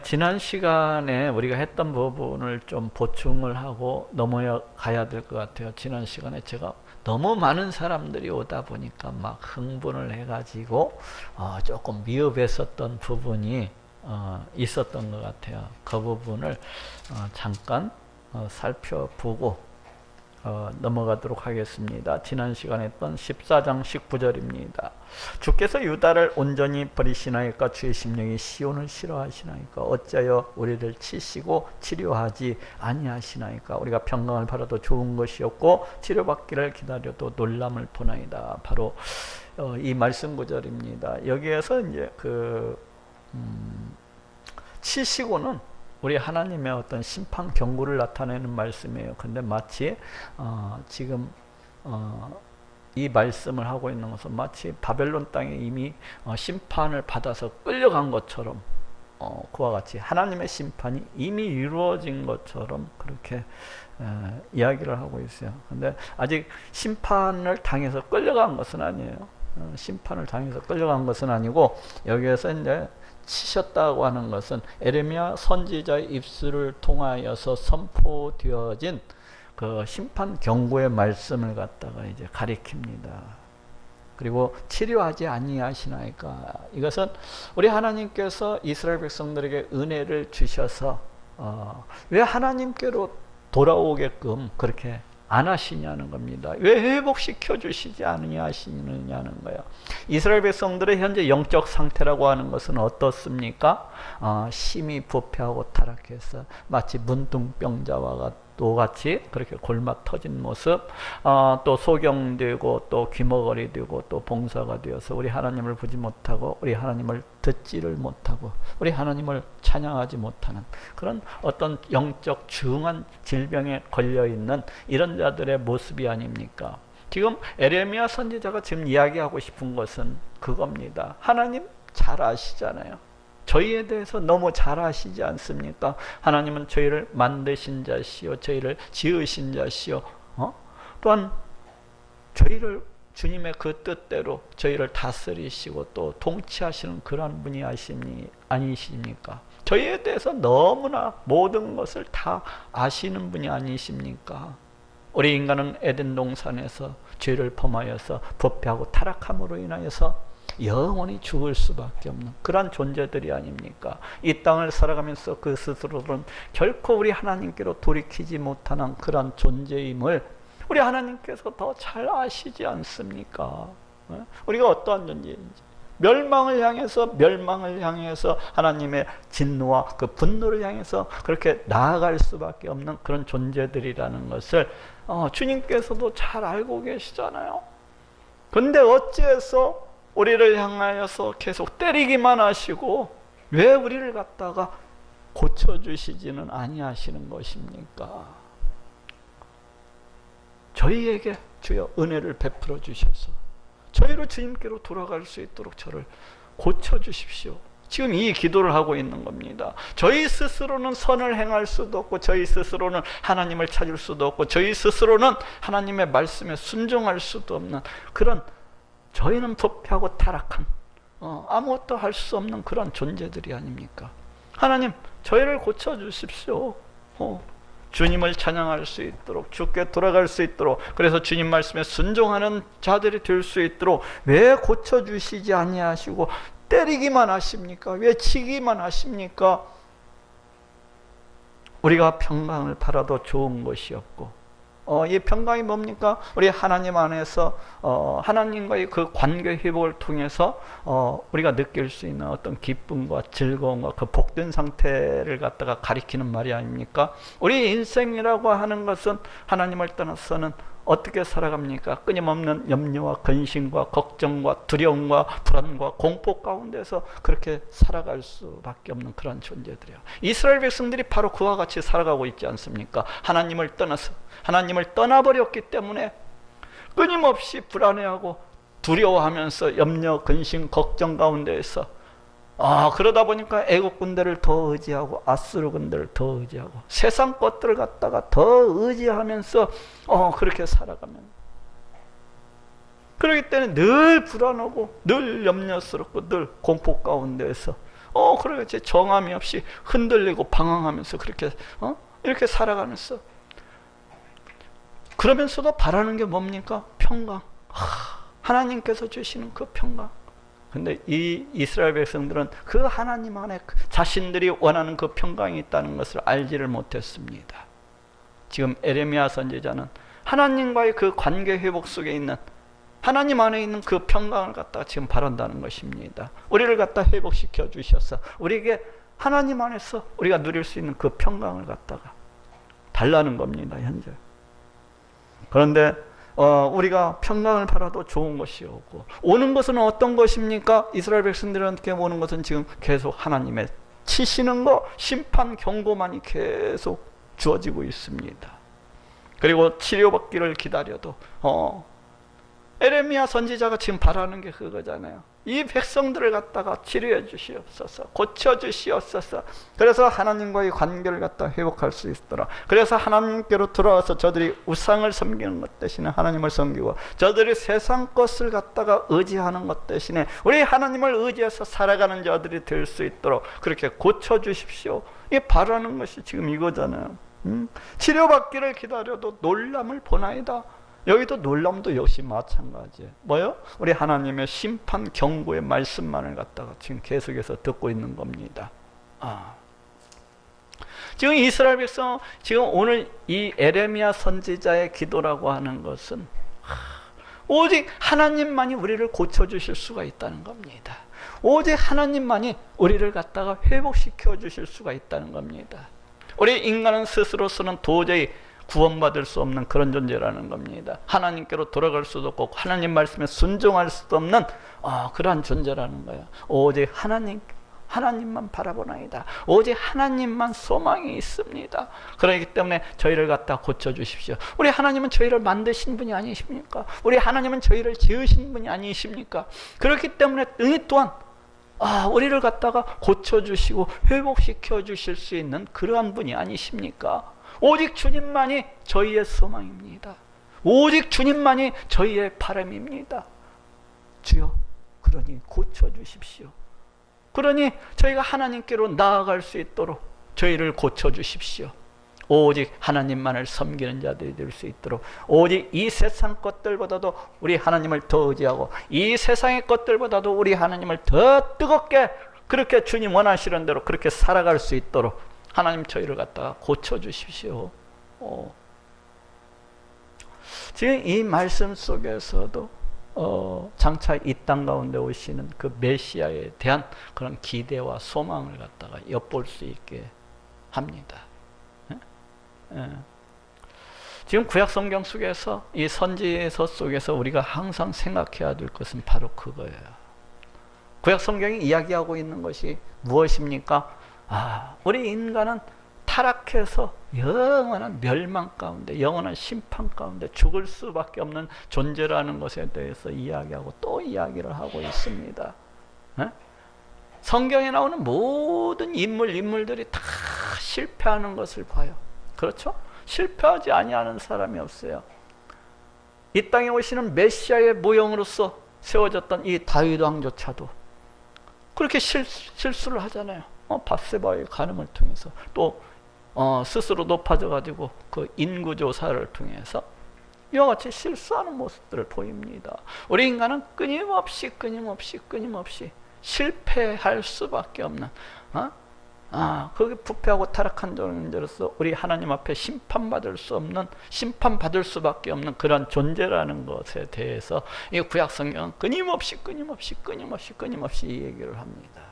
지난 시간에 우리가 했던 부분을 좀 보충을 하고 넘어가야 될 것 같아요. 지난 시간에 제가 너무 많은 사람들이 오다 보니까 막 흥분을 해가지고 조금 미흡했었던 부분이 있었던 것 같아요. 그 부분을 잠깐 살펴보고 넘어가도록 하겠습니다. 지난 시간에 했던 14장 19절입니다. 주께서 유다를 온전히 버리시나이까? 주의 심령이 시온을 싫어하시나이까? 어찌하여 우리를 치시고 치료하지 아니하시나이까? 우리가 평강을 바라도 좋은 것이 없고 치료받기를 기다려도 놀람을 보나이다. 바로 이 말씀 구절입니다. 여기에서 이제 치시고는 우리 하나님의 어떤 심판 경고를 나타내는 말씀이에요. 근데 마치 지금 이 말씀을 하고 있는 것은 마치 바벨론 땅에 이미 심판을 받아서 끌려간 것처럼 그와 같이 하나님의 심판이 이미 이루어진 것처럼 그렇게 이야기를 하고 있어요. 근데 아직 심판을 당해서 끌려간 것은 아니에요. 심판을 당해서 끌려간 것은 아니고, 여기에서 이제 치셨다고 하는 것은 에레미야 선지자의 입술을 통하여서 선포되어진 그 심판 경고의 말씀을 갖다가 이제 가리킵니다. 그리고 치료하지 아니하시나이까? 이것은 우리 하나님께서 이스라엘 백성들에게 은혜를 주셔서 왜 하나님께로 돌아오게끔 그렇게 안 하시냐는 겁니다. 왜 회복시켜 주시지 아니하시느냐는 거예요. 이스라엘 백성들의 현재 영적 상태라고 하는 것은 어떻습니까? 심히 부패하고 타락해서 마치 문둥병자와 같이 그렇게 골마 터진 모습, 또 소경되고 또 귀머거리 되고 또 봉사가 되어서 우리 하나님을 보지 못하고 우리 하나님을 듣지를 못하고 우리 하나님을 찬양하지 못하는 그런 어떤 영적 중한 질병에 걸려있는 이런 자들의 모습이 아닙니까? 지금 에레미야 선지자가 지금 이야기하고 싶은 것은 그겁니다. 하나님 잘 아시잖아요. 저희에 대해서 너무 잘 아시지 않습니까? 하나님은 저희를 만드신 자시오, 저희를 지으신 자시오, 또한 저희를 주님의 그 뜻대로 저희를 다스리시고 또 통치하시는 그런 분이 아니십니까? 저희에 대해서 너무나 모든 것을 다 아시는 분이 아니십니까? 우리 인간은 에덴 동산에서 죄를 범하여서 부패하고 타락함으로 인하여서 영원히 죽을 수밖에 없는 그런 존재들이 아닙니까? 이 땅을 살아가면서 그 스스로는 결코 우리 하나님께로 돌이키지 못하는 그런 존재임을 우리 하나님께서 더 잘 아시지 않습니까? 우리가 어떠한 존재인지, 멸망을 향해서 하나님의 진노와 그 분노를 향해서 그렇게 나아갈 수밖에 없는 그런 존재들이라는 것을 주님께서도 잘 알고 계시잖아요. 근데 어찌해서 우리를 향하여서 계속 때리기만 하시고 왜 우리를 갖다가 고쳐주시지는 아니하시는 것입니까? 저희에게 주여 은혜를 베풀어 주셔서 저희로 주님께로 돌아갈 수 있도록 저를 고쳐주십시오. 지금 이 기도를 하고 있는 겁니다. 저희 스스로는 선을 행할 수도 없고 저희 스스로는 하나님을 찾을 수도 없고 저희 스스로는 하나님의 말씀에 순종할 수도 없는 그런, 저희는 부패하고 타락한 아무것도 할 수 없는 그런 존재들이 아닙니까? 하나님, 저희를 고쳐주십시오. 주님을 찬양할 수 있도록, 주께 돌아갈 수 있도록, 그래서 주님 말씀에 순종하는 자들이 될 수 있도록 왜 고쳐주시지 아니하시고 때리기만 하십니까? 왜 치기만 하십니까? 우리가 평강을 바라도 좋은 것이 없고, 이 평강이 뭡니까? 우리 하나님 안에서 하나님과의 그 관계 회복을 통해서 우리가 느낄 수 있는 어떤 기쁨과 즐거움과 그 복된 상태를 갖다가 가리키는 말이 아닙니까? 우리 인생이라고 하는 것은 하나님을 떠나서는 어떻게 살아갑니까? 끊임없는 염려와 근심과 걱정과 두려움과 불안과 공포 가운데서 그렇게 살아갈 수밖에 없는 그런 존재들이에요. 이스라엘 백성들이 바로 그와 같이 살아가고 있지 않습니까? 하나님을 떠나서, 하나님을 떠나버렸기 때문에 끊임없이 불안해하고 두려워하면서 염려, 근심, 걱정 가운데에서 그러다 보니까 애국 군대를 더 의지하고 아수르 군대를 더 의지하고 세상 것들을 갖다가 더 의지하면서 그렇게 살아가면, 그렇기 때문에 늘 불안하고 늘 염려스럽고 늘 공포 가운데에서 그러겠지. 정함이 없이 흔들리고 방황하면서 그렇게 이렇게 살아가면서, 그러면서도 바라는 게 뭡니까? 평강. 하나님께서 주시는 그 평강. 근데 이 이스라엘 백성들은 그 하나님 안에 자신들이 원하는 그 평강이 있다는 것을 알지를 못했습니다. 지금 에레미야 선지자는 하나님과의 그 관계 회복 속에 있는, 하나님 안에 있는 그 평강을 갖다가 지금 바란다는 것입니다. 우리를 갖다 회복시켜 주셔서 우리에게 하나님 안에서 우리가 누릴 수 있는 그 평강을 갖다가 달라는 겁니다, 현재. 그런데 우리가 평강을 바라도 좋은 것이 오고, 오는 것은 어떤 것입니까? 이스라엘 백성들한테 오는 것은 지금 계속 하나님의 치시는 거, 심판 경고만이 계속 주어지고 있습니다. 그리고 치료받기를 기다려도 에레미야 선지자가 지금 바라는 게 그거잖아요. 이 백성들을 갖다가 치료해 주시옵소서, 고쳐 주시옵소서. 그래서 하나님과의 관계를 갖다 회복할 수 있도록, 그래서 하나님께로 돌아와서 저들이 우상을 섬기는 것 대신에 하나님을 섬기고, 저들이 세상 것을 갖다가 의지하는 것 대신에 우리 하나님을 의지해서 살아가는 자들이 될 수 있도록 그렇게 고쳐 주십시오. 이 바라는 것이 지금 이거잖아요. 치료받기를 기다려도 놀람을 보나이다. 여기도 놀람도 역시 마찬가지예요. 뭐요? 우리 하나님의 심판 경고의 말씀만을 갖다가 지금 계속해서 듣고 있는 겁니다. 지금 이스라엘 백성, 지금 오늘 이 에레미야 선지자의 기도라고 하는 것은 오직 하나님만이 우리를 고쳐주실 수가 있다는 겁니다. 오직 하나님만이 우리를 갖다가 회복시켜 주실 수가 있다는 겁니다. 우리 인간은 스스로서는 도저히 구원받을 수 없는 그런 존재라는 겁니다. 하나님께로 돌아갈 수도 없고 하나님 말씀에 순종할 수도 없는 그러한 존재라는 거예요. 오직 하나님만 바라보나이다. 오직 하나님만 소망이 있습니다. 그렇기 때문에 저희를 갖다 고쳐주십시오. 우리 하나님은 저희를 만드신 분이 아니십니까? 우리 하나님은 저희를 지으신 분이 아니십니까? 그렇기 때문에 이 또한 우리를 갖다가 고쳐주시고 회복시켜 주실 수 있는 그러한 분이 아니십니까? 오직 주님만이 저희의 소망입니다. 오직 주님만이 저희의 바람입니다. 주여, 그러니 고쳐주십시오. 그러니 저희가 하나님께로 나아갈 수 있도록 저희를 고쳐주십시오. 오직 하나님만을 섬기는 자들이 될 수 있도록, 오직 이 세상 것들보다도 우리 하나님을 더 의지하고 이 세상의 것들보다도 우리 하나님을 더 뜨겁게, 그렇게 주님 원하시는 대로 그렇게 살아갈 수 있도록 하나님 저희를 갖다가 고쳐주십시오. 지금 이 말씀 속에서도 장차 이 땅 가운데 오시는 그 메시아에 대한 그런 기대와 소망을 갖다가 엿볼 수 있게 합니다. 지금 구약 성경 속에서 이 선지서 속에서 우리가 항상 생각해야 될 것은 바로 그거예요. 구약 성경이 이야기하고 있는 것이 무엇입니까? 우리 인간은 타락해서 영원한 멸망 가운데, 영원한 심판 가운데 죽을 수밖에 없는 존재라는 것에 대해서 이야기하고 또 이야기를 하고 있습니다. 성경에 나오는 모든 인물들이 다 실패하는 것을 봐요. 그렇죠? 실패하지 아니하는 사람이 없어요. 이 땅에 오시는 메시아의 모형으로서 세워졌던 이 다윗 왕조차도 그렇게 실수를 하잖아요. 밧세바의 간음을 통해서, 또 스스로 높아져 가지고 그 인구조사를 통해서 이와 같이 실수하는 모습들을 보입니다. 우리 인간은 끊임없이 실패할 수밖에 없는 거기 부패하고 타락한 존재로서 우리 하나님 앞에 심판받을 수밖에 없는 그런 존재라는 것에 대해서 이 구약 성경은 끊임없이 이 얘기를 합니다.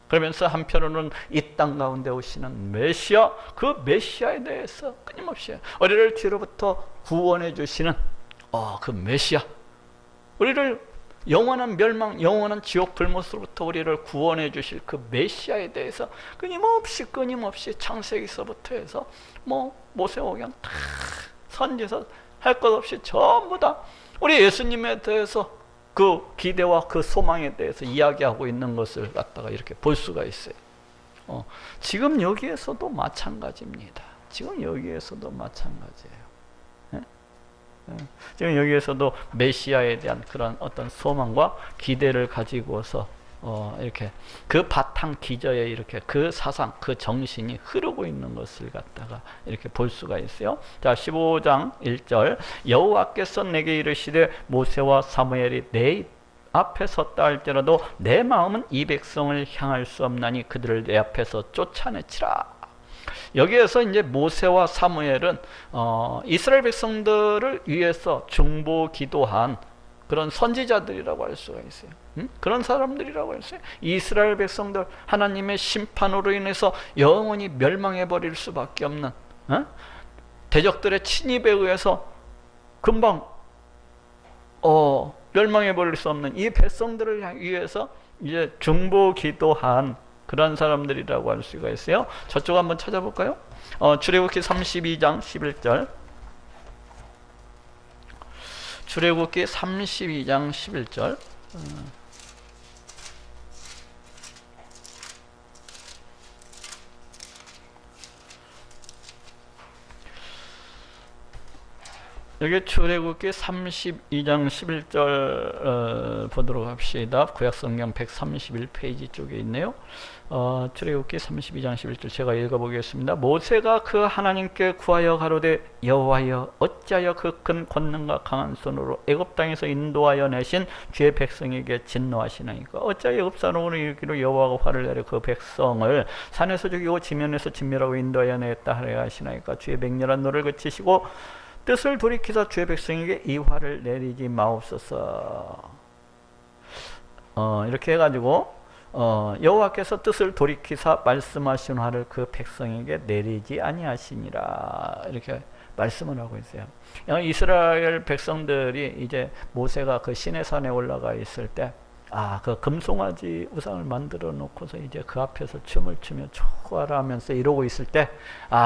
그러면서 한편으로는 이 땅 가운데 오시는 메시아, 그 메시아에 대해서 끊임없이 우리를 뒤로부터 구원해 주시는 그 메시아, 우리를 영원한 멸망, 영원한 지옥 불못으로부터 우리를 구원해 주실 그 메시아에 대해서 끊임없이 창세기서부터 해서 모세오경 다 선지서 할 것 없이 전부 다 우리 예수님에 대해서 그 기대와 그 소망에 대해서 이야기하고 있는 것을 갖다가 이렇게 볼 수가 있어요. 지금 여기에서도 마찬가지입니다. 지금 여기에서도 마찬가지예요. 지금 여기에서도 메시아에 대한 그런 어떤 소망과 기대를 가지고서 이렇게 그 바탕 기저에 이렇게 그 사상, 그 정신이 흐르고 있는 것을 갖다가 이렇게 볼 수가 있어요. 자, 15장 1절 여호와께서 내게 이르시되 모세와 사무엘이 내 앞에 섰다 할지라도 내 마음은 이 백성을 향할 수 없나니 그들을 내 앞에서 쫓아내치라. 여기에서 이제 모세와 사무엘은 이스라엘 백성들을 위해서 중보 기도한 그런 선지자들이라고 할 수가 있어요. 그런 사람들이라고 했어요. 이스라엘 백성들 하나님의 심판으로 인해서 영원히 멸망해 버릴 수밖에 없는 대적들의 침입에 의해서 금방 멸망해 버릴 수 없는 이 백성들을 위해서 이제 중보 기도한 그런 사람들이라고 할 수가 있어요. 저쪽 한번 찾아볼까요? 출애굽기 32장 11절. 출애굽기 32장 11절. 여기 출애굽기 32장 11절 보도록 합시다. 구약성경 131페이지 쪽에 있네요. 출애굽기 32장 11절 제가 읽어보겠습니다. 모세가 그 하나님께 구하여 가로되 여호와여 어찌하여 그 큰 권능과 강한 손으로 애굽 땅에서 인도하여 내신 주의 백성에게 진노하시나이까. 어찌하여 애굽 사람으로 이르기로 여호와가 화를 내려 그 백성을 산에서 죽이고 지면에서 진멸하고 인도하여 내었다 하려 하시나이까. 주의 맹렬한 노를 그치시고 뜻을 돌이키사 주의 백성에게 이 화를 내리지 마옵소서. 이렇게 해가지고 여호와께서 뜻을 돌이키사 말씀하신 화를 그 백성에게 내리지 아니하시니라. 이렇게 말씀을 하고 있어요. 이스라엘 백성들이 이제 모세가 그 시내산에 올라가 있을 때 그 금송아지 우상을 만들어 놓고서 이제 그 앞에서 춤을 추며 초하라 하면서 이러고 있을 때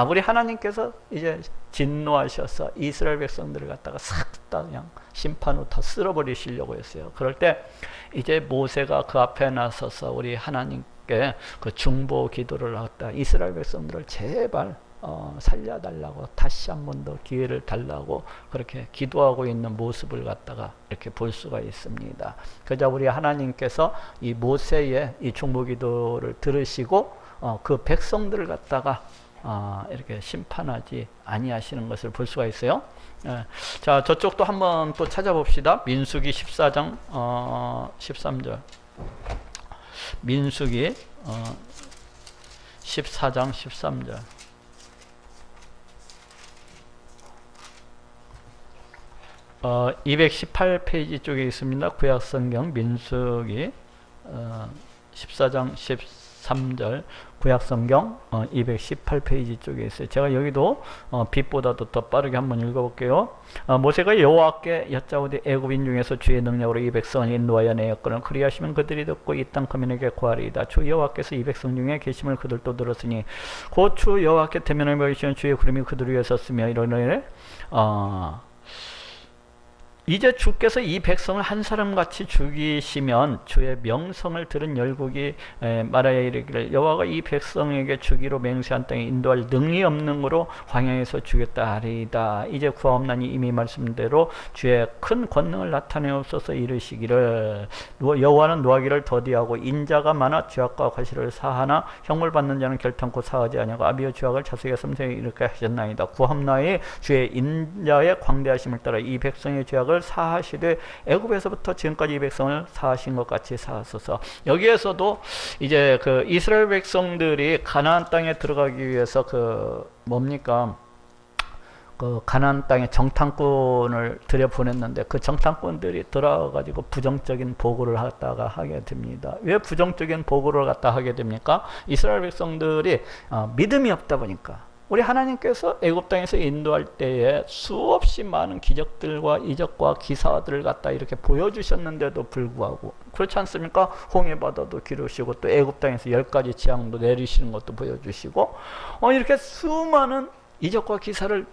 우리 하나님께서 이제 진노하셔서 이스라엘 백성들을 갖다가 싹 다 그냥 심판으로 다 쓸어버리시려고 했어요. 그럴 때 이제 모세가 그 앞에 나서서 우리 하나님께 그 중보 기도를 갖다 이스라엘 백성들을 제발 살려달라고 다시 한 번 더 기회를 달라고 그렇게 기도하고 있는 모습을 갖다가 이렇게 볼 수가 있습니다. 그저 우리 하나님께서 이 모세의 이 중보 기도를 들으시고 그 백성들을 갖다가 이렇게 심판하지 아니하시는 것을 볼 수가 있어요. 자, 저쪽도 한번 또 찾아봅시다. 민수기 14장 13절. 민수기 14장 13절. 218페이지 쪽에 있습니다. 구약성경 민수기 14장 13절 구약성경 218페이지 쪽에 있어요. 제가 여기도 빛보다도 더 빠르게 한번 읽어볼게요. 모세가 여호와께 여짜오되 애굽인 중에서 주의 능력으로 이 백성을 인도하여 내었거늘 그리하시면 그들이 듣고 이 땅 거민에게 구하리이다. 주 여호와께서 이 백성 중에 계심을 그들도 들었으니 곧 주 여호와께 대면을 보이시는 주의 구름이 그들 위에 섰으며 이러느니 이제 주께서 이 백성을 한 사람같이 죽이시면 주의 명성을 들은 열국이 말하여 이르기를 여호와가 이 백성에게 주기로 맹세한 땅에 인도할 능이 없는 거로 광야에서 죽였다 하리이다. 이제 구하옵나니 이미 말씀대로 주의 큰 권능을 나타내옵소서. 이르시기를 여호와는 노하기를 더디하고 인자가 많아 죄악과 과실을 사하나 형벌 받는 자는 결탄코 사하지 아니하고 아비의 죄악을 자식의 섬세히 이렇게 하셨나이다. 구하옵나니 주의 인자의 광대하심을 따라 이 백성의 죄악을 사하시되 애굽에서부터 지금까지 이 백성을 사하신 것 같이 사하소서. 여기에서도 이제 그 이스라엘 백성들이 가나안 땅에 들어가기 위해서 그 가나안 땅에 정탐꾼을 들여보냈는데 그 정탐꾼들이 들어가가지고 부정적인 보고를 갖다가 하게 됩니다. 왜 부정적인 보고를 갖다 하게 됩니까? 이스라엘 백성들이 믿음이 없다 보니까 우리 하나님께서 애굽 땅에서 인도할 때에 수없이 많은 기적들과 이적과 기사들을 갖다 이렇게 보여주셨는데도 불구하고 그렇지 않습니까? 홍해 바다도 기르시고 또 애굽 땅에서 10가지 재앙도 내리시는 것도 보여주시고 이렇게 수많은 이적과 기사를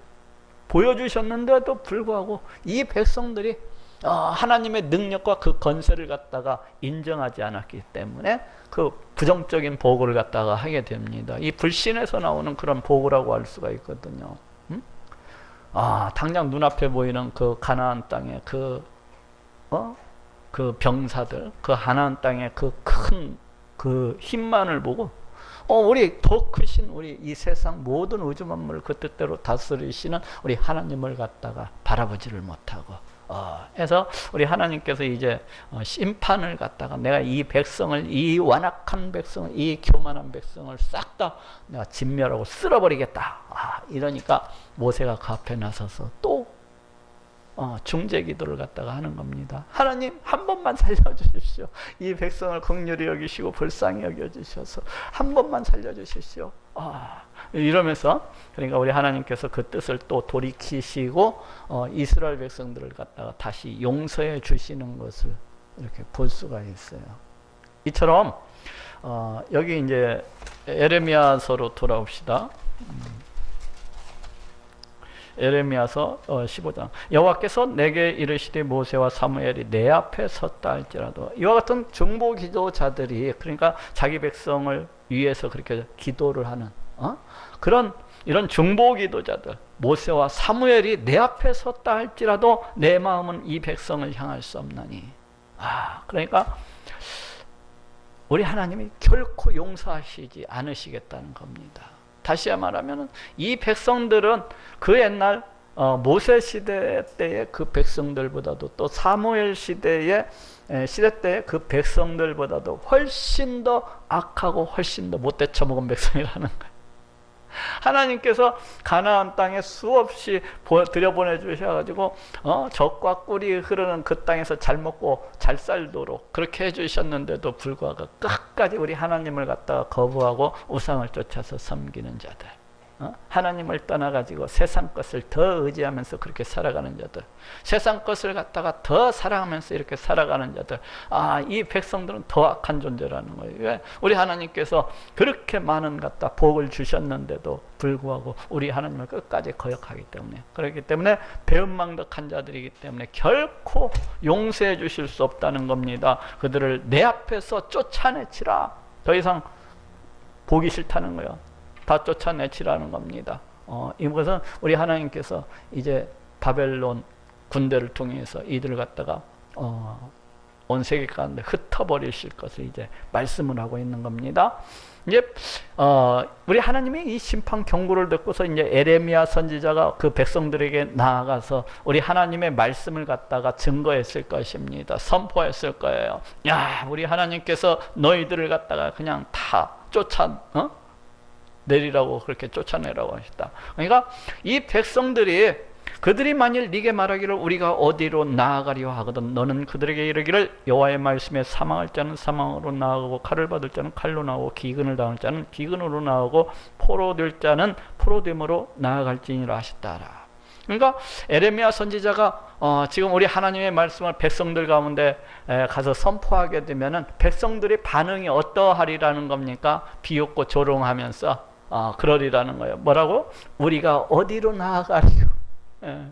보여주셨는데도 불구하고 이 백성들이 하나님의 능력과 그 건세를 갖다가 인정하지 않았기 때문에 그 부정적인 보고를 갖다가 하게 됩니다. 이 불신에서 나오는 그런 보고라고 할 수가 있거든요. 당장 눈앞에 보이는 그 가나안 땅에 그 그 병사들, 그 가나안 땅의 그 큰 그 힘만을 보고 우리 더 크신 우리 이 세상 모든 우주 만물을 그 뜻대로 다스리시는 우리 하나님을 갖다가 바라보지를 못하고 해서 우리 하나님께서 이제 심판을 갖다가 내가 이 백성을, 이 완악한 백성을, 이 교만한 백성을 싹 다 내가 진멸하고 쓸어버리겠다. 이러니까 모세가 그 앞에 나서서 또 중재 기도를 갖다가 하는 겁니다. 하나님 한 번만 살려주십시오. 이 백성을 긍휼히 여기시고 불쌍히 여겨주셔서 한 번만 살려주십시오. 이러면서 그러니까 우리 하나님께서 그 뜻을 또 돌이키시고 이스라엘 백성들을 갖다가 다시 용서해 주시는 것을 이렇게 볼 수가 있어요. 이처럼 여기 이제 에레미야서로 돌아옵시다. 에레미야서 15장. 여호와께서 내게 이르시되 모세와 사무엘이 내 앞에 섰다 할지라도. 이와 같은 중보 기도자들이, 그러니까 자기 백성을 위해서 그렇게 기도를 하는 그런 이런 중보 기도자들, 모세와 사무엘이 내 앞에 섰다 할지라도 내 마음은 이 백성을 향할 수 없나니. 그러니까 우리 하나님이 결코 용서하시지 않으시겠다는 겁니다. 다시 말하면 이 백성들은 그 옛날 모세 시대 때의 그 백성들보다도 또 사무엘 시대 때의 그 백성들보다도 훨씬 더 악하고 훨씬 더 못돼 처먹은 백성이라는 거예요. 하나님께서 가나안 땅에 수없이 들여보내 주셔가지고 젖과 꿀이 흐르는 그 땅에서 잘 먹고 잘 살도록 그렇게 해주셨는데도 불구하고 끝까지 우리 하나님을 갖다가 거부하고 우상을 쫓아서 섬기는 자들, 하나님을 떠나가지고 세상 것을 더 의지하면서 그렇게 살아가는 자들, 세상 것을 갖다가 더 사랑하면서 이렇게 살아가는 자들, 이 백성들은 더 악한 존재라는 거예요. 왜? 우리 하나님께서 그렇게 많은 갖다 복을 주셨는데도 불구하고 우리 하나님을 끝까지 거역하기 때문에, 그렇기 때문에 배은망덕한 자들이기 때문에 결코 용서해 주실 수 없다는 겁니다. 그들을 내 앞에서 쫓아내치라. 더 이상 보기 싫다는 거예요. 다 쫓아내치라는 겁니다. 이것은 우리 하나님께서 이제 바벨론 군대를 통해서 이들을 갖다가 온 세계 가운데 흩어버리실 것을 이제 말씀을 하고 있는 겁니다. 이제 우리 하나님의 이 심판 경고를 듣고서 이제 에레미야 선지자가 그 백성들에게 나아가서 우리 하나님의 말씀을 갖다가 증거했을 것입니다. 선포했을 거예요. 야, 우리 하나님께서 너희들을 갖다가 그냥 다 내리라고 그렇게 쫓아내라고 하셨다. 그러니까 이 백성들이 그들이 만일 네게 말하기를 우리가 어디로 나아가려 하거든 너는 그들에게 이르기를 여호와의 말씀에 사망할 자는 사망으로 나아가고 칼을 받을 자는 칼로 나오고 기근을 당할 자는 기근으로 나아가고 포로될 자는 포로됨으로 나아갈지니라 하셨다라. 그러니까 에레미야 선지자가 지금 우리 하나님의 말씀을 백성들 가운데 가서 선포하게 되면은 백성들의 반응이 어떠하리라는 겁니까? 비웃고 조롱하면서 그러리라는 거예요. 뭐라고? 우리가 어디로 나아가리요?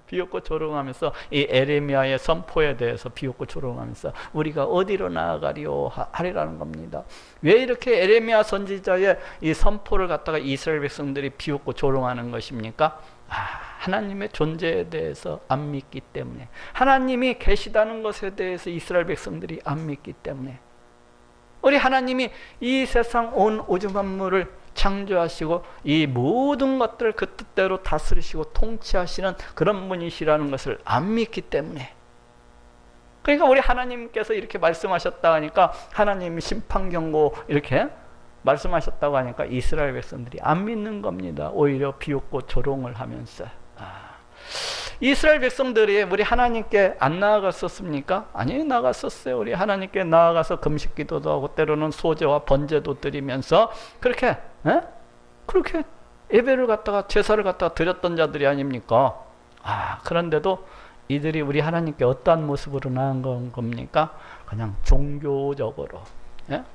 비웃고 조롱하면서 이 에레미야의 선포에 대해서 비웃고 조롱하면서 우리가 어디로 나아가리요 하리라는 겁니다. 왜 이렇게 에레미야 선지자의 이 선포를 갖다가 이스라엘 백성들이 비웃고 조롱하는 것입니까? 하나님의 존재에 대해서 안 믿기 때문에, 하나님이 계시다는 것에 대해서 이스라엘 백성들이 안 믿기 때문에, 우리 하나님이 이 세상 온 우주 만물을 창조하시고 이 모든 것들을 그 뜻대로 다스리시고 통치하시는 그런 분이시라는 것을 안 믿기 때문에, 그러니까 우리 하나님께서 이렇게 말씀하셨다 하니까, 하나님이 심판 경고 이렇게 말씀하셨다고 하니까 이스라엘 백성들이 안 믿는 겁니다. 오히려 비웃고 조롱을 하면서. 이스라엘 백성들이 우리 하나님께 안 나아갔었습니까? 아니, 나갔었어요. 우리 하나님께 나아가서 금식 기도도 하고 때로는 소제와 번제도 드리면서 그렇게 예배를 갖다가 제사를 갖다가 드렸던 자들이 아닙니까? 그런데도 이들이 우리 하나님께 어떠한 모습으로 나아간 겁니까? 그냥 종교적으로,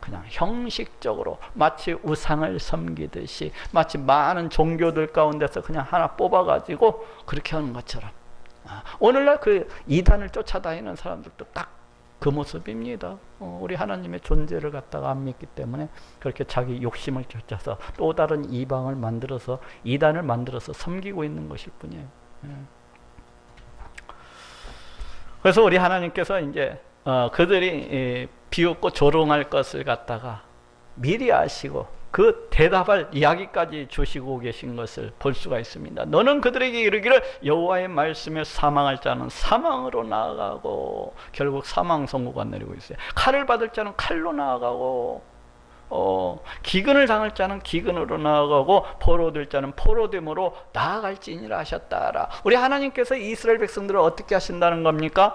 그냥 형식적으로 마치 우상을 섬기듯이, 마치 많은 종교들 가운데서 그냥 하나 뽑아가지고 그렇게 하는 것처럼, 오늘날 그 이단을 쫓아다니는 사람들도 딱 그 모습입니다. 우리 하나님의 존재를 갖다가 안 믿기 때문에 그렇게 자기 욕심을 쫓아서 또 다른 이방을 만들어서, 이단을 만들어서 섬기고 있는 것일 뿐이에요. 그래서 우리 하나님께서 이제 그들이 비웃고 조롱할 것을 갖다가 미리 아시고 그 대답할 이야기까지 주시고 계신 것을 볼 수가 있습니다. 너는 그들에게 이르기를 여호와의 말씀에 사망할 자는 사망으로 나아가고, 결국 사망 선고가 내리고 있어요. 칼을 받을 자는 칼로 나아가고, 기근을 당할 자는 기근으로 나아가고, 포로될 자는 포로됨으로 나아갈지니라 하셨다라. 우리 하나님께서 이스라엘 백성들을 어떻게 하신다는 겁니까?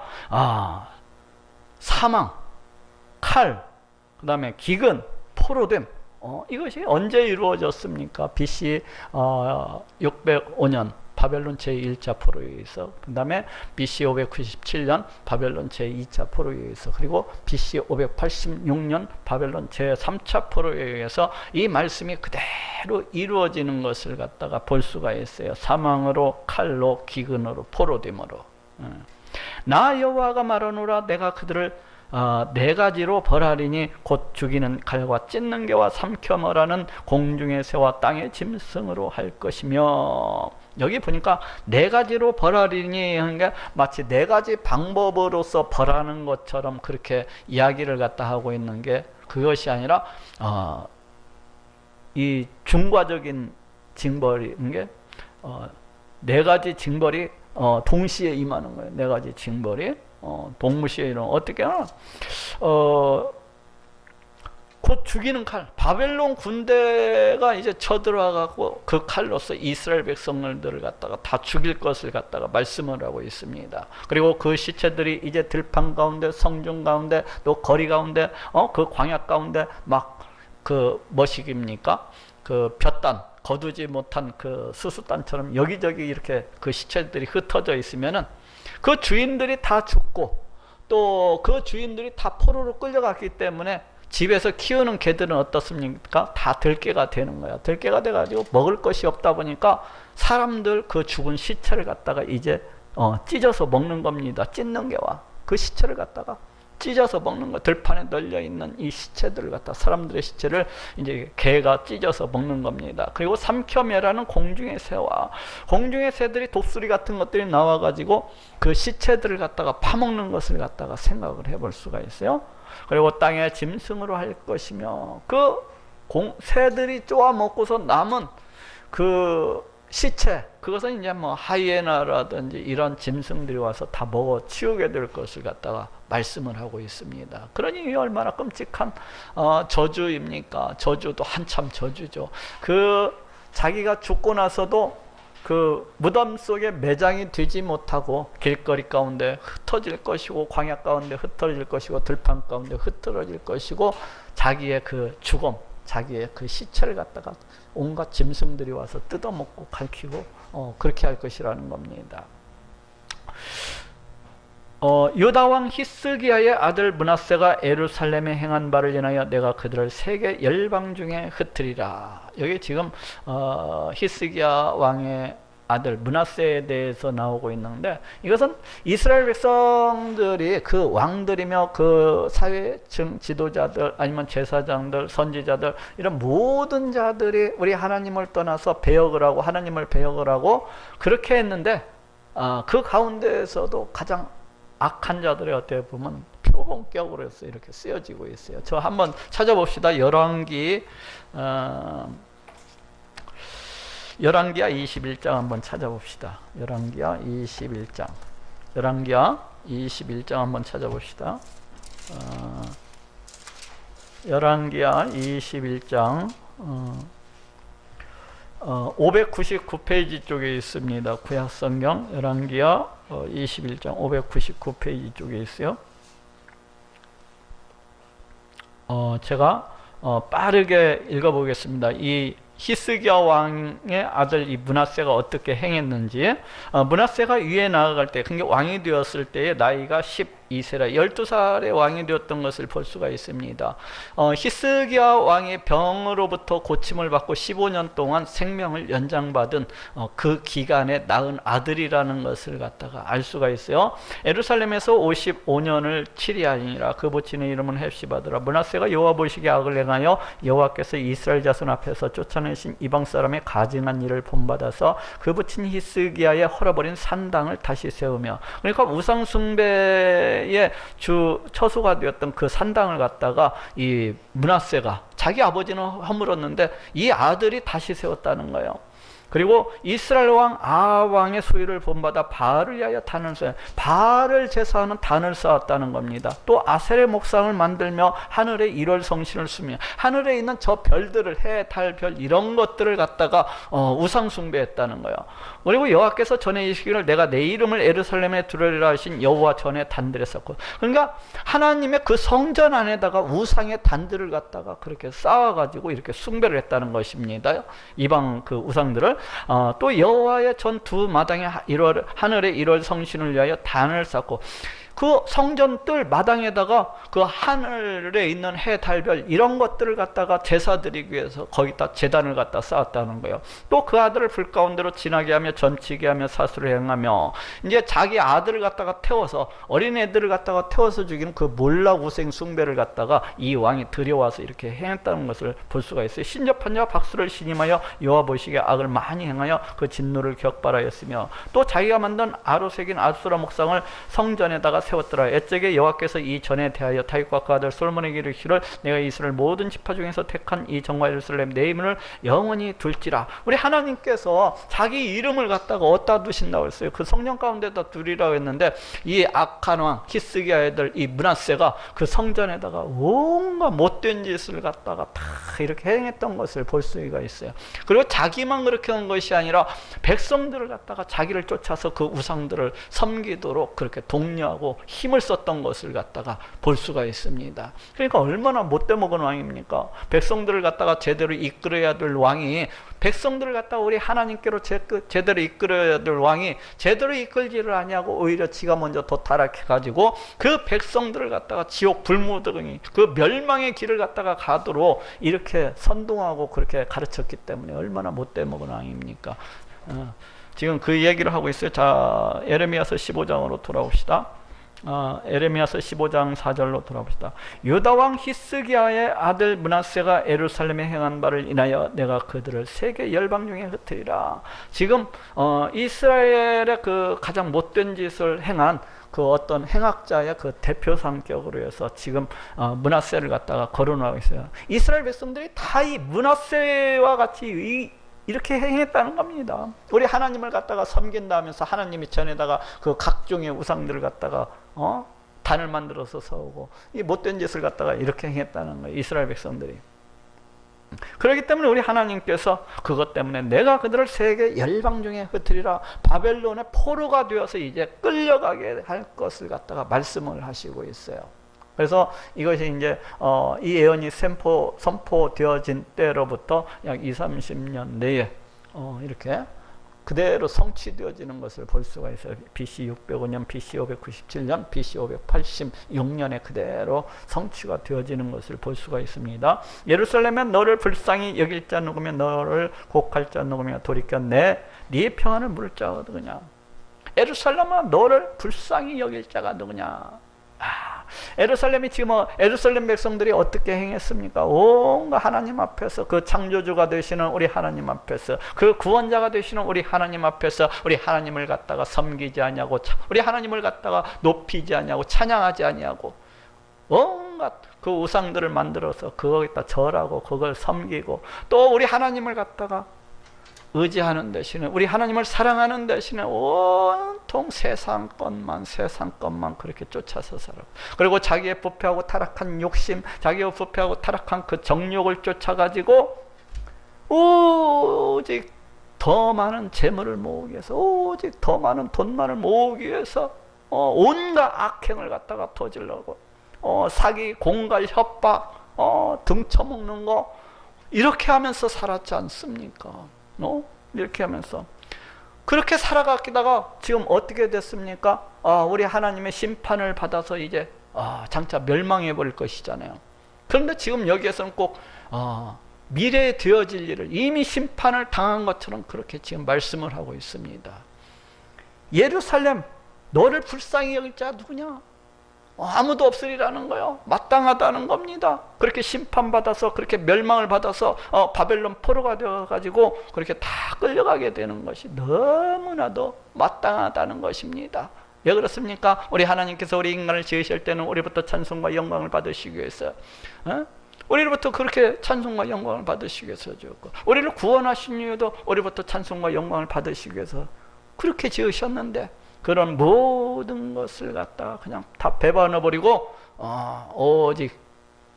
사망, 칼, 그 다음에 기근, 포로됨, 이것이 언제 이루어졌습니까? BC 605년 바벨론 제1차 포로에 의해서, 그 다음에 BC 597년 바벨론 제2차 포로에 의해서, 그리고 BC 586년 바벨론 제3차 포로에 의해서 이 말씀이 그대로 이루어지는 것을 갖다가 볼 수가 있어요. 사망으로, 칼로, 기근으로, 포로됨으로. 나 여호와가 말하노라. 내가 그들을 네 가지로 벌하리니 곧 죽이는 칼과 찢는 개와 삼켜 먹으라는 공중의 새와 땅의 짐승으로 할 것이며, 여기 보니까 네 가지로 벌하리니 하는 게 마치 네 가지 방법으로서 벌하는 것처럼 그렇게 이야기를 갖다 하고 있는 게, 그것이 아니라 이 중과적인 징벌인 게 네 가지 징벌이 동시에 임하는 거예요. 네 가지 징벌이 동무시에 이런, 어떻게 하나 곧 죽이는 칼, 바벨론 군대가 이제 쳐들어가고 그 칼로서 이스라엘 백성들을 갖다가 다 죽일 것을 갖다가 말씀을 하고 있습니다. 그리고 그 시체들이 이제 들판 가운데, 성중 가운데, 또 거리 가운데, 그 광야 가운데 막 그 뭐시깁니까? 그 볕단, 거두지 못한 그 수수단처럼 여기저기 이렇게 그 시체들이 흩어져 있으면은 그 주인들이 다 죽고, 또 그 주인들이 다 포로로 끌려갔기 때문에 집에서 키우는 개들은 어떻습니까? 다 들개가 되는 거야. 들개가 돼가지고 먹을 것이 없다 보니까 사람들 그 죽은 시체를 갖다가 이제 찢어서 먹는 겁니다. 찢는 개와 그 시체를 갖다가 찢어서 먹는 거. 들판에 널려 있는 이 시체들을 갖다, 사람들의 시체를 이제 개가 찢어서 먹는 겁니다. 그리고 삼켜매라는 공중의 새와, 공중의 새들이 독수리 같은 것들이 나와가지고 그 시체들을 갖다가 파먹는 것을 갖다가 생각을 해볼 수가 있어요. 그리고 땅의 짐승으로 할 것이며, 그 새들이 쪼아 먹고서 남은 그 시체, 그것은 이제 뭐 하이에나라든지 이런 짐승들이 와서 다 먹어 치우게 될 것을 갖다가 말씀을 하고 있습니다. 그러니 이 얼마나 끔찍한 저주입니까? 저주도 한참 저주죠. 그 자기가 죽고 나서도 그 무덤 속에 매장이 되지 못하고 길거리 가운데 흩어질 것이고, 광야 가운데 흩어질 것이고, 들판 가운데 흩어질 것이고, 자기의 그 죽음, 자기의 그 시체를 갖다가 온갖 짐승들이 와서 뜯어먹고 갈퀴고 그렇게 할 것이라는 겁니다. 유다왕 히스기야의 아들 므낫세가 예루살렘에 행한 바를 인하여 내가 그들을 세계 열방 중에 흩으리라. 여기 지금 히스기야 왕의 아들 므낫세에 대해서 나오고 있는데, 이것은 이스라엘 백성들이 그 왕들이며 그 사회층 지도자들, 아니면 제사장들, 선지자들, 이런 모든 자들이 우리 하나님을 떠나서 배역을 하고 하나님을 배역을 하고 그렇게 했는데, 그 가운데에서도 가장 악한 자들이 어떻게 보면 표본격으로 해서 이렇게 쓰여지고 있어요. 저 한번 찾아봅시다. 열왕기하 21장 한번 찾아봅시다. 열왕기하 21장. 열왕기하 21장 한번 찾아봅시다. 열왕기하 21장 599페이지 쪽에 있습니다. 구약성경 열왕기하 21장 599페이지 쪽에 있어요. 제가 빠르게 읽어보겠습니다. 이 히스기야 왕의 아들 이 므낫세가 어떻게 행했는지. 므낫세가 위에 나아갈 때, 그러니까 왕이 되었을 때의 나이가 12세라 12살의 왕이 되었던 것을 볼 수가 있습니다. 히스기야 왕이 병으로부터 고침을 받고 15년 동안 생명을 연장받은 그 기간에 낳은 아들이라는 것을 갖다가 알 수가 있어요. 예루살렘에서 55년을 치리하니라. 그 부친의 이름은 헵시바더라. 므낫세가 여호와 보시기에 악을 행하여 여호와께서 이스라엘 자손 앞에서 쫓아내신 이방 사람의 가증한 일을 본받아서 그 부친 히스기야의 헐어버린 산당을 다시 세우며, 그러니까 우상 숭배 노예의 주 처소가 되었던 그 산당을 갖다가 이 므낫세가 자기 아버지는 허물었는데 이 아들이 다시 세웠다는 거예요. 그리고 이스라엘 왕 아합 왕의 소유를 본받아 바알을 위하여 단을 쌓아, 바알을 제사하는 단을 쌓았다는 겁니다. 또 아세레 목상을 만들며 하늘에 일월 성신을 쓰며 하늘에 있는 저 별들을, 해, 달, 별 이런 것들을 갖다가 우상 숭배했다는 거예요. 그리고 여호와께서 전에 이르시기를 내가 내 이름을 예루살렘에 두르리라 하신 여호와 전에 단들에 쌓고, 그러니까 하나님의 그 성전 안에다가 우상의 단들을 갖다가 그렇게 쌓아가지고 이렇게 숭배를 했다는 것입니다. 이방 그 우상들을. 또 여호와의 전 두 마당에 하늘에 1월 성신을 위하여 단을 쌓고, 그 성전 뜰 마당에다가 그 하늘에 있는 해, 달, 별 이런 것들을 갖다가 제사 드리기 위해서 거기다 제단을 갖다 쌓았다는 거예요. 또 그 아들을 불 가운데로 지나게 하며 전치게 하며 사수를 행하며, 이제 자기 아들을 갖다가 태워서, 어린애들을 갖다가 태워서 죽이는 그 몰락 우생 숭배를 갖다가 이 왕이 들여와서 이렇게 행했다는 것을 볼 수가 있어요. 신접한 자와 박수를 신임하여 여호와 보시기에 악을 많이 행하여 그 진노를 격발하였으며, 또 자기가 만든 아로색인 아수라 목상을 성전에다가 세웠더라. 애적에 여호와께서 이 전에 대하여 다윗과 그 아들 솔로몬에게 이르시기를 내가 이스라엘 모든 지파 중에서 택한 이 정과 예루살렘 내 이름을 영원히 둘지라. 우리 하나님께서 자기 이름을 갖다가 어디다 두신다고 했어요? 그 성전 가운데다 두리라고 했는데, 이 악한 왕 히스기야의 아들 이 므낫세가 그 성전에다가 온갖 못된 짓을 갖다가 다 이렇게 행했던 것을 볼 수가 있어요. 그리고 자기만 그렇게 한 것이 아니라 백성들을 갖다가 자기를 쫓아서 그 우상들을 섬기도록 그렇게 독려하고 힘을 썼던 것을 갖다가 볼 수가 있습니다. 그러니까 얼마나 못돼먹은 왕입니까? 백성들을 갖다가 제대로 이끌어야 될 왕이, 백성들을 갖다가 우리 하나님께로 제대로 이끌어야 될 왕이 제대로 이끌지를 아니하고 오히려 지가 먼저 더 타락해가지고 그 백성들을 갖다가 지옥 불무더기, 그 멸망의 길을 갖다가 가도록 이렇게 선동하고 그렇게 가르쳤기 때문에 얼마나 못돼먹은 왕입니까? 지금 그 얘기를 하고 있어요. 자, 에레미야서 15장으로 돌아옵시다. 에레미야서 15장 4절로 돌아봅시다. 유다왕 히스기야의 아들 므낫세가 예루살렘에 행한 바를 인하여 내가 그들을 세계 열방 중에 흩으리라. 지금 이스라엘의 그 가장 못된 짓을 행한 그 어떤 행악자의 그 대표 성격으로 해서 지금 므낫세를 갖다가 거론하고 있어요. 이스라엘 백성들이 다 이 므낫세와 같이 이렇게 행했다는 겁니다. 우리 하나님을 갖다가 섬긴다 하면서 하나님이 전에다가 그 각종의 우상들을 갖다가 단을 만들어서 세우고 이 못된 짓을 갖다가 이렇게 행했다는 거예요. 이스라엘 백성들이. 그렇기 때문에 우리 하나님께서 그것 때문에 내가 그들을 세계 열방 중에 흩으리라, 바벨론의 포로가 되어서 이제 끌려가게 할 것을 갖다가 말씀을 하시고 있어요. 그래서 이것이 이제 이 예언이 선포되어진 때로부터 약 20-30년 내에 이렇게 그대로 성취되어지는 것을 볼 수가 있어요. BC 605년, BC 597년, BC 586년에 그대로 성취가 되어지는 것을 볼 수가 있습니다. 예루살렘에 너를 불쌍히 여길 자 누구며 너를 곡할 자 누구며 돌이켜 네 평안을 물을 자가 누구냐. 예루살렘아 너를 불쌍히 여길 자가 누구냐. 예루살렘이 지금 예루살렘 백성들이 어떻게 행했습니까? 온갖 하나님 앞에서, 그 창조주가 되시는 우리 하나님 앞에서, 그 구원자가 되시는 우리 하나님 앞에서 우리 하나님을 갖다가 섬기지 아니하고, 우리 하나님을 갖다가 높이지 아니하고, 찬양하지 아니하고, 온갖 그 우상들을 만들어서 그거에다 절하고 그걸 섬기고, 또 우리 하나님을 갖다가 의지하는 대신에, 우리 하나님을 사랑하는 대신에 온통 세상 것만 그렇게 쫓아서 살아. 그리고 자기의 부패하고 타락한 욕심, 자기의 부패하고 타락한 그 정욕을 쫓아가지고 오직 더 많은 재물을 모으기 위해서, 오직 더 많은 돈만을 모으기 위해서 온갖 악행을 갖다가 저지르고, 사기, 공갈, 협박, 등쳐먹는 거 이렇게 하면서 살았지 않습니까? 이렇게 하면서 그렇게 살아가다가 지금 어떻게 됐습니까? 우리 하나님의 심판을 받아서 이제 장차 멸망해 버릴 것이잖아요. 그런데 지금 여기에서는 꼭 미래에 되어질 일을 이미 심판을 당한 것처럼 그렇게 지금 말씀을 하고 있습니다. 예루살렘 너를 불쌍히 여길 자 누구냐? 아무도 없으리라는 거예요. 마땅하다는 겁니다. 그렇게 심판받아서, 그렇게 멸망을 받아서 바벨론 포로가 되어가지고 그렇게 다 끌려가게 되는 것이 너무나도 마땅하다는 것입니다. 왜 그렇습니까? 우리 하나님께서 우리 인간을 지으실 때는 우리부터 찬송과 영광을 받으시기 위해서, 우리로부터 그렇게 찬송과 영광을 받으시기 위해서 지었고, 우리를 구원하신 이유도 우리부터 찬송과 영광을 받으시기 위해서 그렇게 지으셨는데, 그런 모든 것을 갖다가 그냥 다 배반해버리고 오직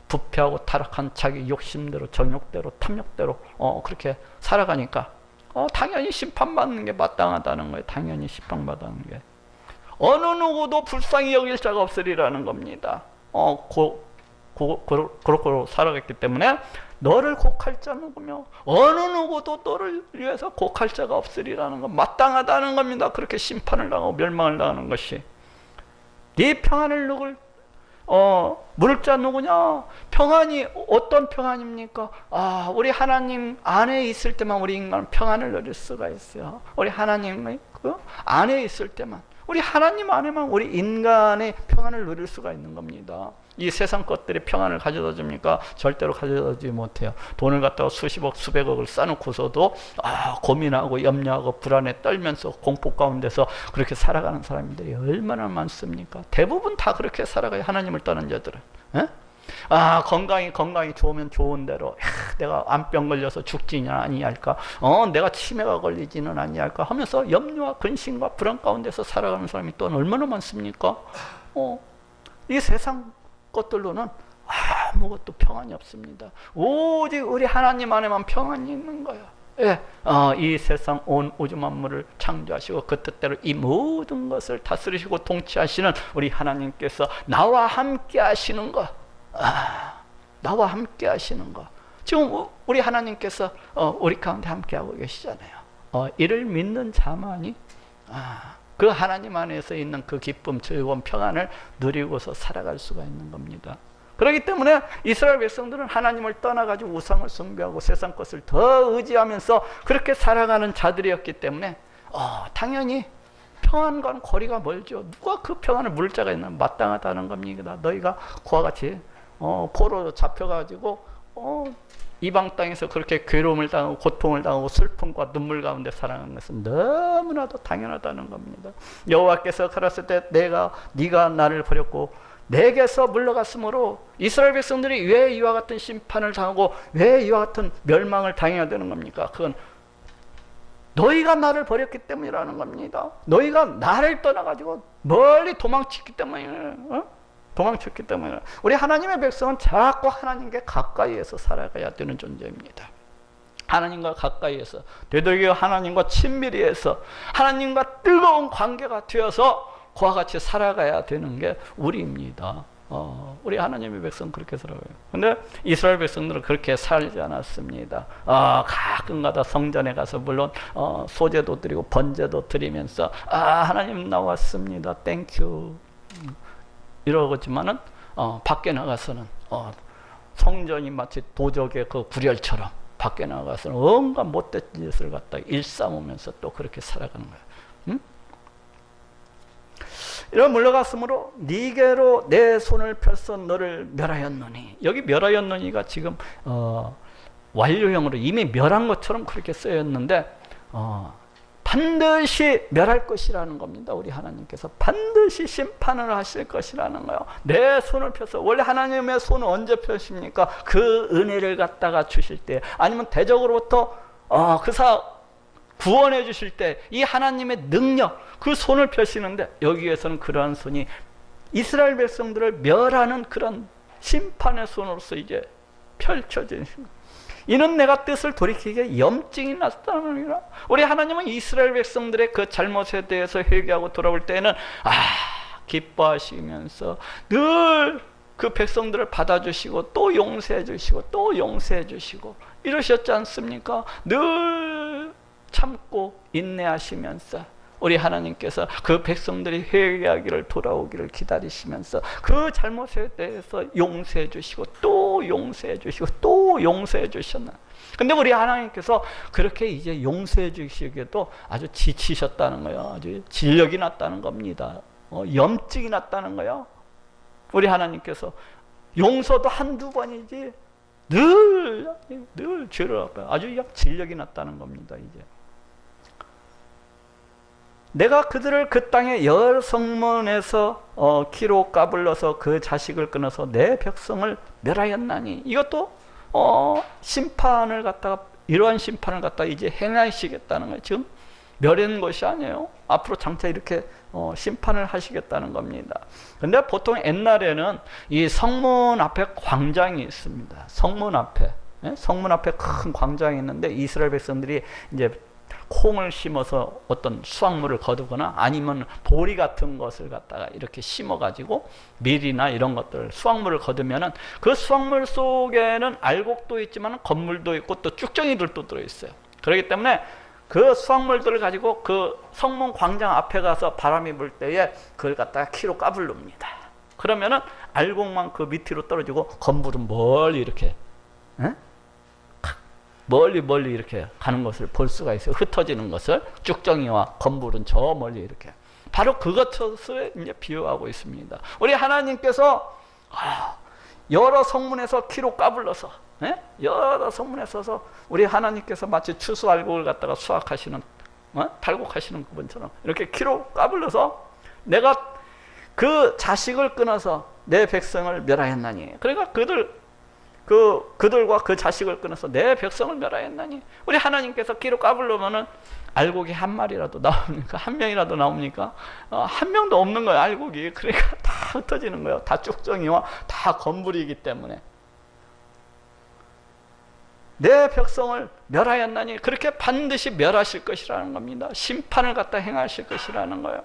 부패하고 타락한 자기 욕심대로, 정욕대로, 탐욕대로 그렇게 살아가니까 당연히 심판받는 게 마땅하다는 거예요. 당연히 심판받는 게. 어느 누구도 불쌍히 여길 자가 없으리라는 겁니다. 그렇게 살아갔기 때문에 너를 곡할 자 누구며 어느 누구도 너를 위해서 곡할 자가 없으리라는 것, 마땅하다는 겁니다. 그렇게 심판을 당하고 멸망을 당하는 것이. 네 평안을 물을 자 누구냐? 평안이 어떤 평안입니까? 우리 하나님 안에 있을 때만 우리 인간은 평안을 누릴 수가 있어요. 우리 하나님의 그 안에 있을 때만, 우리 하나님 안에만 우리 인간의 평안을 누릴 수가 있는 겁니다. 이 세상 것들이 평안을 가져다 줍니까? 절대로 가져다 주지 못해요. 돈을 갖다가 수십억 수백억을 쌓아놓고서도 고민하고 염려하고 불안에 떨면서 공포 가운데서 그렇게 살아가는 사람들이 얼마나 많습니까? 대부분 다 그렇게 살아가요. 하나님을 떠난 자들은. 건강이 좋으면 좋은 대로, 내가 암병 걸려서 죽지는 아니할까, 내가 치매가 걸리지는 아니할까 하면서 염려와 근심과 불안 가운데서 살아가는 사람이 또 얼마나 많습니까? 이 세상 것들로는 아무것도 평안이 없습니다. 오직 우리 하나님 안에만 평안이 있는 거예요. 예, 이 세상 온 우주 만물을 창조하시고 그 뜻대로 이 모든 것을 다스리시고 통치하시는 우리 하나님께서 나와 함께 하시는 것, 나와 함께 하시는 것. 지금 우리 하나님께서 우리 가운데 함께 하고 계시잖아요. 이를 믿는 자만이 그 하나님 안에서 있는 그 기쁨, 즐거움, 평안을 누리고서 살아갈 수가 있는 겁니다. 그렇기 때문에 이스라엘 백성들은 하나님을 떠나가지고 우상을 숭배하고 세상 것을 더 의지하면서 그렇게 살아가는 자들이었기 때문에 당연히 평안과는 거리가 멀죠. 누가 그 평안을 물을 자가 있나? 마땅하다는 겁니다. 너희가 그와 같이 포로로 잡혀가지고 이방 땅에서 그렇게 괴로움을 당하고 고통을 당하고 슬픔과 눈물 가운데 살아가는 것은 너무나도 당연하다는 겁니다. 여호와께서 가라사대 때 네가 나를 버렸고 내게서 물러갔으므로 이스라엘 백성들이 왜 이와 같은 심판을 당하고 왜 이와 같은 멸망을 당해야 되는 겁니까? 그건 너희가 나를 버렸기 때문이라는 겁니다. 너희가 나를 떠나가지고 멀리 도망쳤기 때문에, 도망쳤기 때문에. 우리 하나님의 백성은 자꾸 하나님께 가까이에서 살아가야 되는 존재입니다. 하나님과 가까이에서, 되도록이면 하나님과 친밀히 해서 하나님과 뜨거운 관계가 되어서 그와 같이 살아가야 되는 게 우리입니다. 우리 하나님의 백성은 그렇게 살아가요. 근데 이스라엘 백성들은 그렇게 살지 않았습니다. 가끔가다 성전에 가서 물론 소제도 드리고 번제도 드리면서 하나님 나왔습니다, 땡큐 이러지만은 밖에 나가서는 성전이 마치 도적의 그 구렬처럼 밖에 나가서는 온갖 못된 짓을 갖다 일삼으면서 또 그렇게 살아가는 거예요. 이런 물러갔으므로 네게로 내 손을 펴서 너를 멸하였노니, 여기 멸하였노니가 지금 완료형으로 이미 멸한 것처럼 그렇게 쓰였는데 반드시 멸할 것이라는 겁니다. 우리 하나님께서 반드시 심판을 하실 것이라는 거예요. 내 손을 펴서, 원래 하나님의 손을 언제 펴십니까? 그 은혜를 갖다가 주실 때, 아니면 대적으로부터 구원해 주실 때 이 하나님의 능력, 그 손을 펴시는데 여기에서는 그러한 손이 이스라엘 백성들을 멸하는 그런 심판의 손으로서 이제 펼쳐지는, 이는 내가 뜻을 돌이키기에 염증이 났다느니라. 우리 하나님은 이스라엘 백성들의 그 잘못에 대해서 회개하고 돌아올 때에는 기뻐하시면서 늘 그 백성들을 받아주시고 또 용서해 주시고 또 용서해 주시고 이러셨지 않습니까? 늘 참고 인내하시면서 우리 하나님께서 그 백성들이 회개하기를, 돌아오기를 기다리시면서 그 잘못에 대해서 용서해 주시고 또 용서해 주시고 또 용서해 주셨나. 근데 우리 하나님께서 그렇게 이제 용서해 주시기에도 아주 지치셨다는 거예요. 아주 진력이 났다는 겁니다. 염증이 났다는 거예요. 우리 하나님께서 용서도 한두 번이지 늘 죄를 아파요. 아주 진력이 났다는 겁니다. 이제 내가 그들을 그 땅의 여러 성문에서 키로 까불러서 그 자식을 끊어서 내 백성을 멸하였나니. 이것도 심판을 갖다가, 이러한 심판을 갖다가 이제 행하시겠다는 거예요. 지금 멸하는 것이 아니에요. 앞으로 장차 이렇게 심판을 하시겠다는 겁니다. 근데 보통 옛날에는 이 성문 앞에 광장이 있습니다. 성문 앞에, 성문 앞에 큰 광장이 있는데 이스라엘 백성들이 이제 콩을 심어서 어떤 수확물을 거두거나 아니면 보리 같은 것을 갖다가 이렇게 심어 가지고 밀이나 이런 것들 수확물을 거두면은 그 수확물 속에는 알곡도 있지만 건물도 있고 또 쭉정이들도 들어 있어요. 그렇기 때문에 그 수확물들을 가지고 그 성문 광장 앞에 가서 바람이 불 때에 그걸 갖다가 키로 까불릅니다. 그러면은 알곡만 그 밑으로 떨어지고 건물은 멀리 이렇게, 멀리 이렇게 가는 것을 볼 수가 있어요. 흩어지는 것을. 쭉정이와 건물은 저 멀리 이렇게. 바로 그것을 이제 비유하고 있습니다. 우리 하나님께서 여러 성문에서 키로 까불러서, 여러 성문에 서서 우리 하나님께서 마치 추수 알곡을 갖다가 수확하시는, 탈곡하시는 그분처럼 이렇게 키로 까불러서 내가 그 자식을 끊어서 내 백성을 멸하였나니. 그러니까 그들과 그 자식을 끊어서 내 백성을 멸하였나니. 우리 하나님께서 키로 까불려면은 알곡이 한 마리라도 나옵니까? 한 명이라도 나옵니까? 한 명도 없는 거예요, 알곡이. 그러니까 다 흩어지는 거예요. 다 쭉정이와 다 건물이기 때문에. 내 백성을 멸하였나니. 그렇게 반드시 멸하실 것이라는 겁니다. 심판을 갖다 행하실 것이라는 거예요.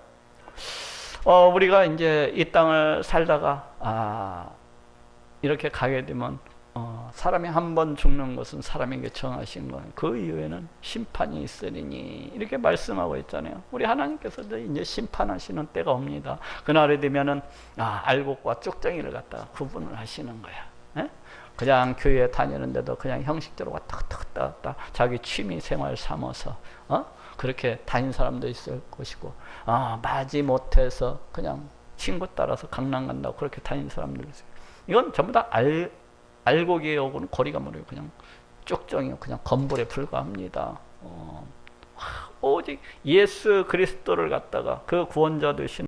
우리가 이제 이 땅을 살다가 이렇게 가게 되면 사람이 한 번 죽는 것은 사람에게 정하신 거예요. 그 이후에는 심판이 있으리니 이렇게 말씀하고 있잖아요. 우리 하나님께서도 이제 심판하시는 때가 옵니다. 그날이 되면은 알곡과 쭉정이를 갖다가 구분을 하시는 거야. 그냥 교회 다니는데도 그냥 형식적으로 왔다 갔다 자기 취미 생활 삼아서 그렇게 다닌 사람도 있을 것이고, 마지 못해서 그냥 친구 따라서 강남 간다고 그렇게 다닌 사람도 있어요. 이건 전부 다 알곡이하고는 거리가 멀어요. 그냥 쭉정이 그냥 건물에 불과합니다. 오직 예수 그리스도를 갖다가 그 구원자 되신